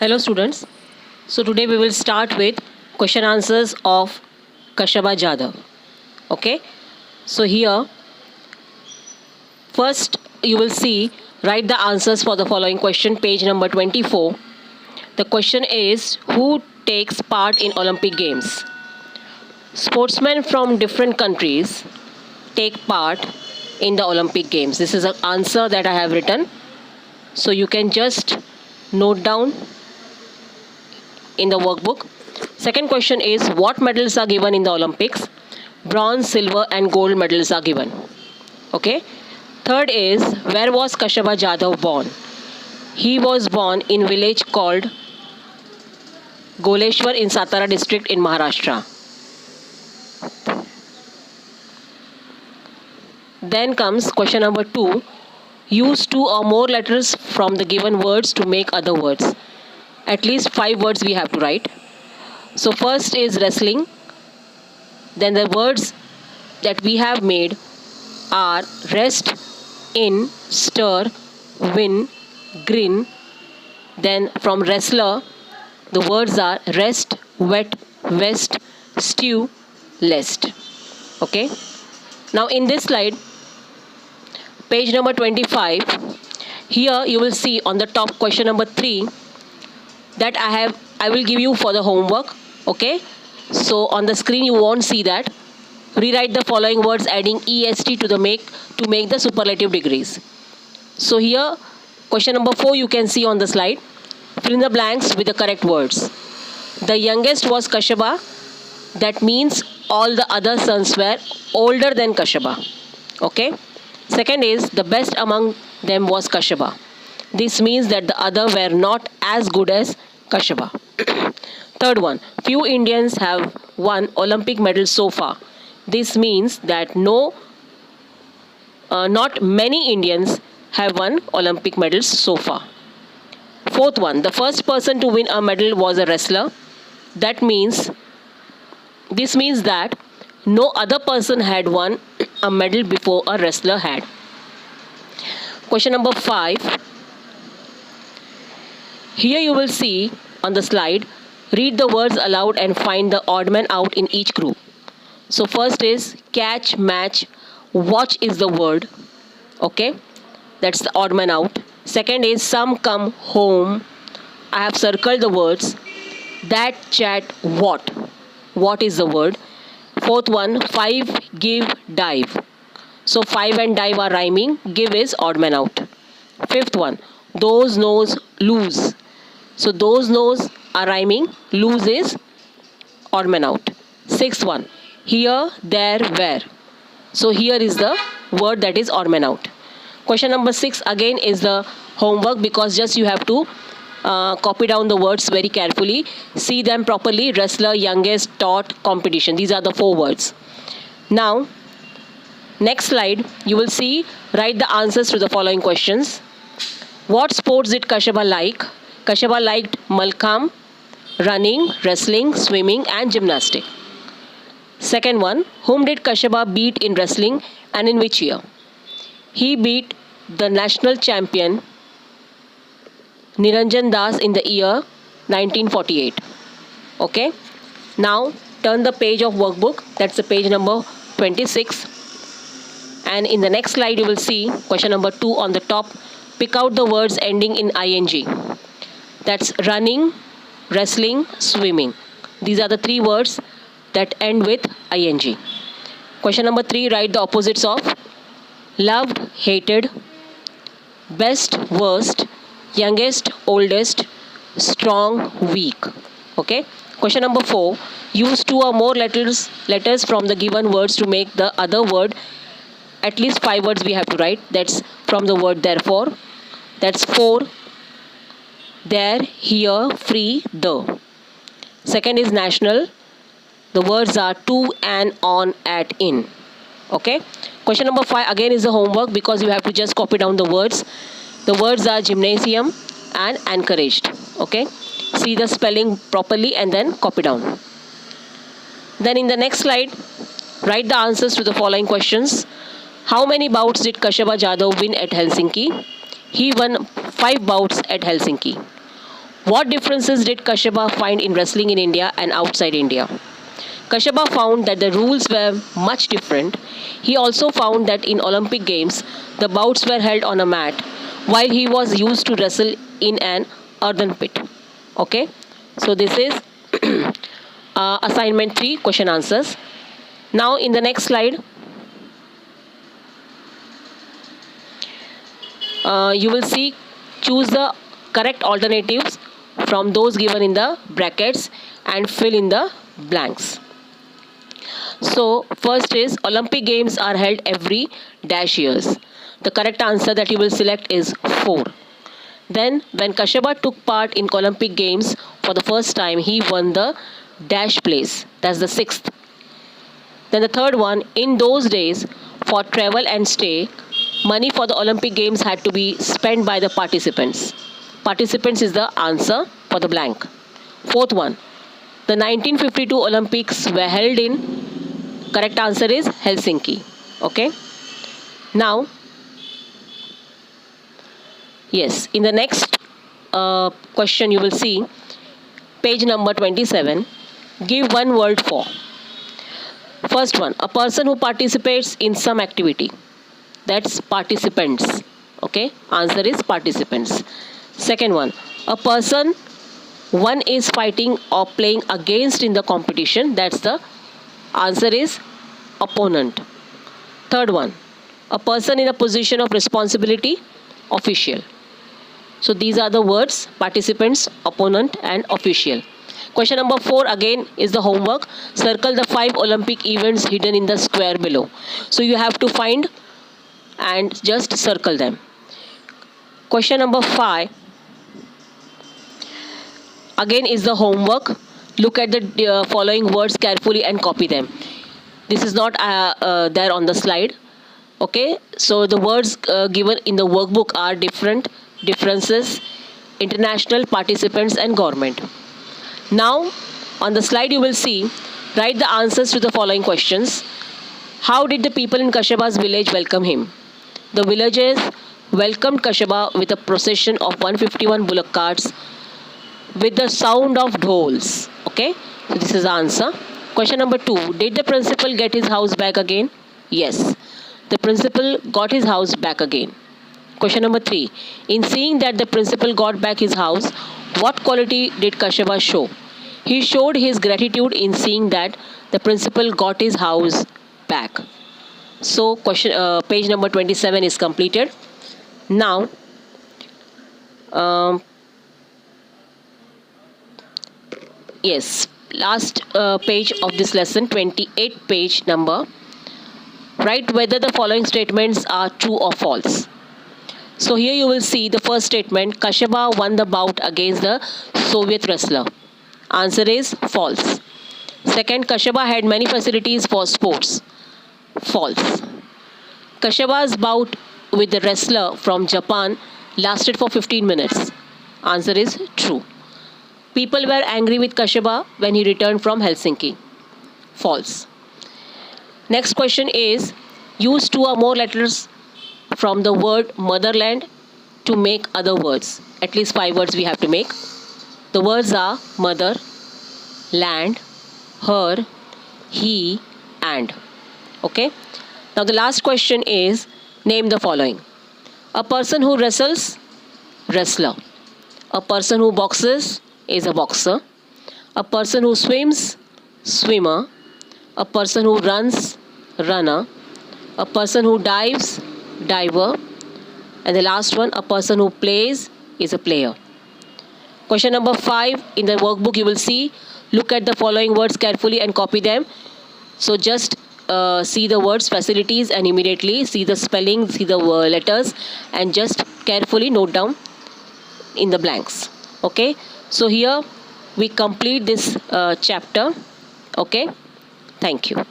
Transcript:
Hello students. So today we will start with question answers of Kashaba Jadhav. Okay. So here first you will see write the answers for the following question, page number 24. The question is, who takes part in Olympic Games? Sportsmen from different countries take part in the Olympic Games. This is an answer that I have written. So you can just note down in the workbook. Second question is, what medals are given in the Olympics? Bronze, silver and gold medals are given. Okay. Third is, where was Kashaba Jadhav born? He was born in village called Goleshwar in Satara district in Maharashtra. Then comes question number 2. Use 2 or more letters from the given words to make other words. At least 5 words we have to write. So first is wrestling. Then the words that we have made are rest, in, stir, win, grin. Then from wrestler, the words are rest, wet, west, stew, lest. Okay. Now in this slide, page number 25, here you will see on the top question number 3 that I will give you for the homework. Okay. So on the screen you won't see that. Rewrite the following words adding est to make the superlative degrees. So here question number 4 you can see on the slide. Fill in the blanks with the correct words. The youngest was Kashaba. That means all the other sons were older than Kashaba. Okay. Second is, the best among them was Kashaba. This means that the other were not as good as Kashaba. Third one, few Indians have won Olympic medals so far. This means that not many Indians have won Olympic medals so far. Fourth one, the first person to win a medal was a wrestler. This means that no other person had won a medal before a wrestler had. Question number 5. Here you will see on the slide, read the words aloud and find the odd man out in each group. So first is catch, match, watch is the word. Okay, that's the odd man out. Second is some come home. I have circled the words. That, chat, what. What is the word? Fourth one, 5, give, dive. So 5 and dive are rhyming. Give is odd man out. Fifth one, those, knows, lose. So those, knows are rhyming. Lose is odd man out. Sixth one, here, there, where. So here is the word that is odd man out. Question number 6 again is the homework, because just you have to copy down the words very carefully. See them properly. Wrestler, youngest, taught, competition. These are the 4 words. Now, next slide, you will see, write the answers to the following questions. What sports did Kashaba like? Kashaba liked Malkham, running, wrestling, swimming and gymnastics. Second one, whom did Kashaba beat in wrestling and in which year? He beat the national champion Niranjan Das in the year 1948. Okay. Now turn the page of workbook. That's the page number 26. And in the next slide you will see question number 2 on the top. Pick out the words ending in ing. That's running, wrestling, swimming. These are the 3 words that end with ing. Question number 3, write the opposites of loved, hated, best, worst, youngest, oldest, strong, weak. Okay. Question number 4, use 2 or more letters from the given words to make the other word. At least 5 words we have to write. That's from the word therefore. That's for, there, here, free, the. Second is national. The words are to, and, on, at, in. Okay. Question number 5 again is the homework, because you have to just copy down the words. The words are gymnasium and encouraged. Okay. See the spelling properly and then copy down. Then in the next slide, write the answers to the following questions. How many bouts did Kashaba Jadhav win at Helsinki? He won 5 bouts at Helsinki. What differences did Kashyapa find in wrestling in India and outside India? Kashyapa found that the rules were much different. He also found that in Olympic Games, the bouts were held on a mat, while he was used to wrestle in an earthen pit. Okay, so this is assignment 3 question answers. Now in the next slide, you will see choose the correct alternatives from those given in the brackets and fill in the blanks. So first is Olympic Games are held every dash years. The correct answer that you will select is 4. Then when Kashyapa took part in Olympic Games for the first time, he won the dash place. That's the 6th. Then the third one, in those days, for travel and stay, money for the Olympic Games had to be spent by the participants. Participants is the answer for the blank. Fourth one, the 1952 Olympics were held in, correct answer is Helsinki. Okay. Now, yes, in the next question you will see page number 27. Give one word for. First one, a person who participates in some activity. That's participants. Okay, answer is participants. Second one, a person one is fighting or playing against in the competition. That's the answer is opponent. Third one, a person in a position of responsibility, official. So these are the words participants, opponent and official. Question number 4 again is the homework. Circle the 5 Olympic events hidden in the square below. So you have to find and just circle them. Question number 5 again is the homework. Look at the following words carefully and copy them. This is not there on the slide. Okay, so the words given in the workbook are different, differences, international, participants and government. Now on the slide you will see, write the answers to the following questions. How did the people in Kashyapa's village welcome him? The villagers welcomed Kashyapa with a procession of 151 bullock carts with the sound of dhols. Okay, so this is the answer. Question number 2, did the principal get his house back again? Yes, the principal got his house back again. Question number 3, in seeing that the principal got back his house, what quality did Kashyapa show? He showed his gratitude in seeing that the principal got his house back. So page number 27 is completed. Now yes, last page of this lesson, 28 page number. Write whether the following statements are true or false. So here you will see the first statement, Kashyapa won the bout against the Soviet wrestler. Answer is false. Second, Kashyapa had many facilities for sports. False. Kashyapa's bout with the wrestler from Japan lasted for 15 minutes. Answer is true. People were angry with Kashyapa when he returned from Helsinki. False. Next question is, use 2 or more letters from the word motherland to make other words. At least 5 words we have to make. The words are mother, land, her, he, and. Okay. Now the last question is, name the following. A person who wrestles, wrestler. A person who boxes is a boxer. A person who swims, swimmer. A person who runs, runner. A person who dives, diver. And the last one, a person who plays is a player. Question number 5, in the workbook you will see, look at the following words carefully and copy them. So just see the words facilities and immediately see the spelling, see the letters and just carefully note down in the blanks. Okay, so here we complete this chapter. Okay, thank you.